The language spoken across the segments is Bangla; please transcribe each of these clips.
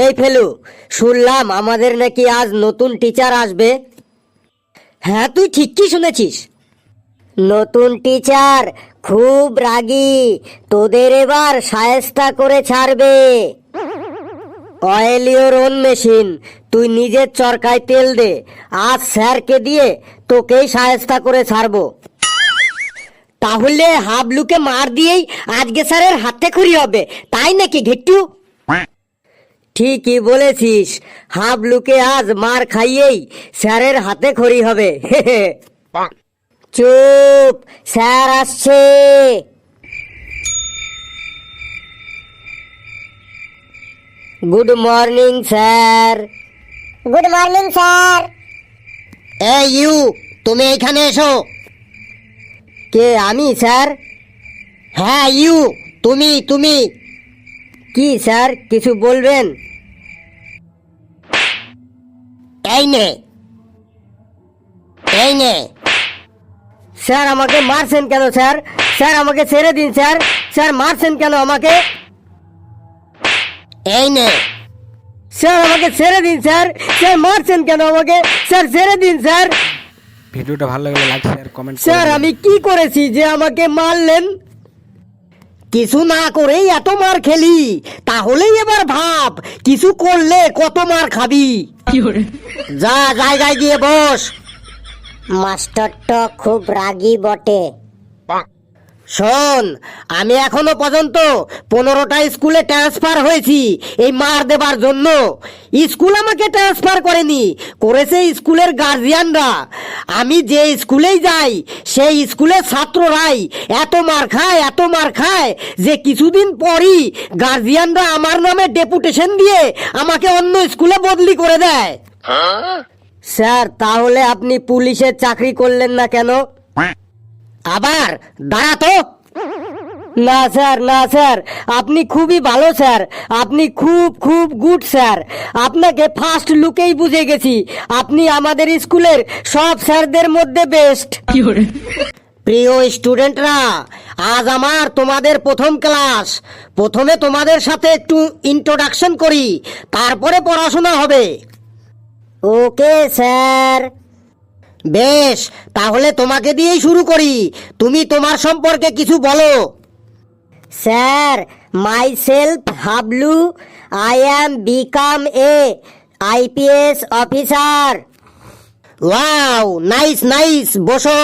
এই ফেলু, শুনলাম আমাদের নাকি আজ নতুন টিচার আসবে। হ্যাঁ, তুই ঠিকই শুনেছিস। নতুন টিচার খুব রাগী, তোদের এবার শায়েস্তা করে ছাড়বে। অয়েল ইওর ওন মেশিন, তুই নিজের চরকায় তেল দে, আজ স্যারকে দিয়ে তোকেই শায়েস্তা করে ছাড়বো। তাহলে হাবলুকে মার দিয়েই আজকে স্যারের হাতে খড়ি হবে, তাই নাকি ঘেট্টু? ঠিকই বলেছিস, হাবলুকে আজ মার খাইয়েই স্যারের হাতে খড়ি হবে। চুপ, স্যার আসছে। Good morning sir. Good morning sir. এই ইউ, তুমি এখানে এসো। কে, আমি স্যার? হ্যাঁ ইউ, তুমি। কি স্যার, কিছু বলবেন? এই নে। স্যার আমাকে মারছেন কেন স্যার? স্যার আমাকে ছেড়ে দিন স্যার। স্যার মারছেন কেন আমাকে? এই নে। স্যার আমাকে ছেড়ে দিন স্যার। স্যার মারছেন কেন আমাকে? স্যার ছেড়ে দিন স্যার। ভিডিওটা ভালো লাগলে লাইক শেয়ার কমেন্ট স্যার আমি কি করেছি যে আমাকে মারলেন? কিছু না করেই এত মার খেলি, তাহলেই এবার ভাব কিছু করলে কত মার খাবি। যা জায়গায় গিয়ে বস। মাস্টারটা খুব রাগী বটে। শোন, আমি এখনো পর্যন্ত 15টা স্কুলে ট্রান্সফার হয়েছি এই মার দেবার জন্য। স্কুল আমাকে ট্রান্সফার করেনি, করেছে স্কুলের গার্জিয়ানরা। আমি যে স্কুলেই যাই সেই স্কুলের ছাত্ররাই এত মার খায় যে কিছুদিন পরই গার্জিয়ানরা আমার নামে ডেপুটেশন দিয়ে আমাকে অন্য স্কুলে বদলি করে দেয়। স্যার, তাহলে আপনি পুলিশের চাকরি করলেন না কেন? আবার দাঁড়া তো। না স্যার, আপনি খুবই ভালো স্যার, আপনি খুব গুড স্যার। আপনাকে ফার্স্ট লুকেই বুঝে গেছি, আপনি আমাদের স্কুলের সব স্যারদের মধ্যে বেস্ট। প্রিয় স্টুডেন্টরা, আজ আমার তোমাদের প্রথম ক্লাস। প্রথমে তোমাদের সাথে একটু ইন্ট্রোডাকশন করি, তারপরে পড়াশোনা হবে। Okay sir. বেশ, তাহলে তোমাকে দিয়েই শুরু করি। তুমি তোমার সম্পর্কে কিছু বলো। Sir, my self Hablu, I am become a IPS officer. Wow, nice, বসো।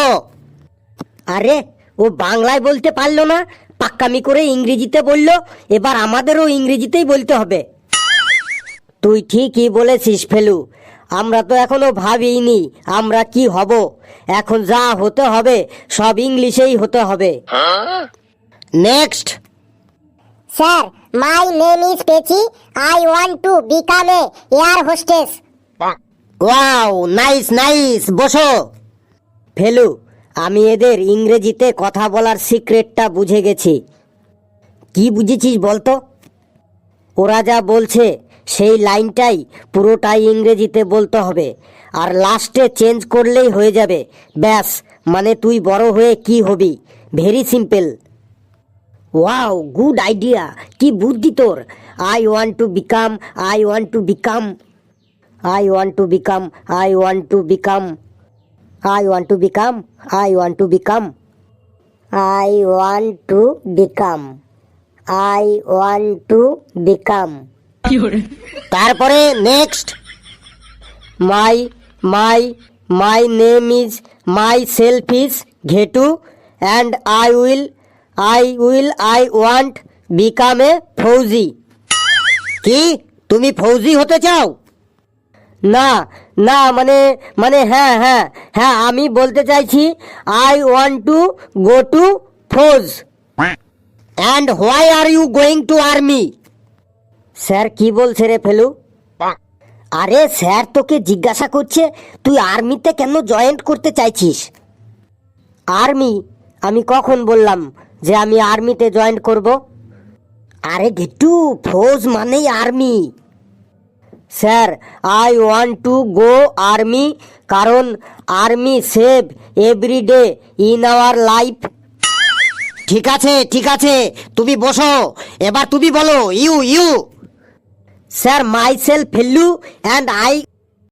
আরে, ও বাংলায় বলতে পারলো না, পাক্কামি করে ইংরেজিতে বললো। এবার আমাদেরও ইংরেজিতেই বলতে হবে। তুই ঠিকই বলেছিস ফেলু, আমরা তো এখনো ভাবিনি আমরা কি হব। এখন যা হতে হবে সব ইংলিশেই হতে হবে। Next. Sir, my name is Pechi, I want to become a air hostess. Wow, nice, বসো। ফেলু, আমি এদের ইংরেজিতে কথা বলার সিক্রেটটা বুঝে গেছি। কি বুঝেছিস বলতো? ওরা যা বলছে সেই লাইনটাই পুরোটাই ইংরেজিতে বলতে হবে, আর লাস্টে চেঞ্জ করলেই হয়ে যাবে। ব্যাস, মানে তুই বড় হয়ে কি হবি। Very simple. Wow, good idea, কি বুদ্ধি তোর। I want to become, I want to become, I want to become, I want to become, I want to become, I want to become, I want to become, I want to become. তারপরে next. My name is, my self is ঘেটু, and I want become a ফৌজি। কি, তুমি ফৌজি হতে চাও? না, মানে হ্যাঁ, আমি বলতে চাইছি I want to go to Fauj. And why are you going to army? Sir কি বলছে রে ফেলু? আরে স্যার তোকে জিজ্ঞাসা করছে তুই আর্মিতে কেন জয়েন করতে চাইছিস। আর্মি? আমি কখন বললাম যে আমি আর্মিতে জয়েন করব? আরে গেটু, ফৌজ মানেই army. Sir, I want to go army, কারণ army save every day in our life. ঠিক আছে, তুমি বসো। এবার তুমি বলো you. Sir my self Phellu and I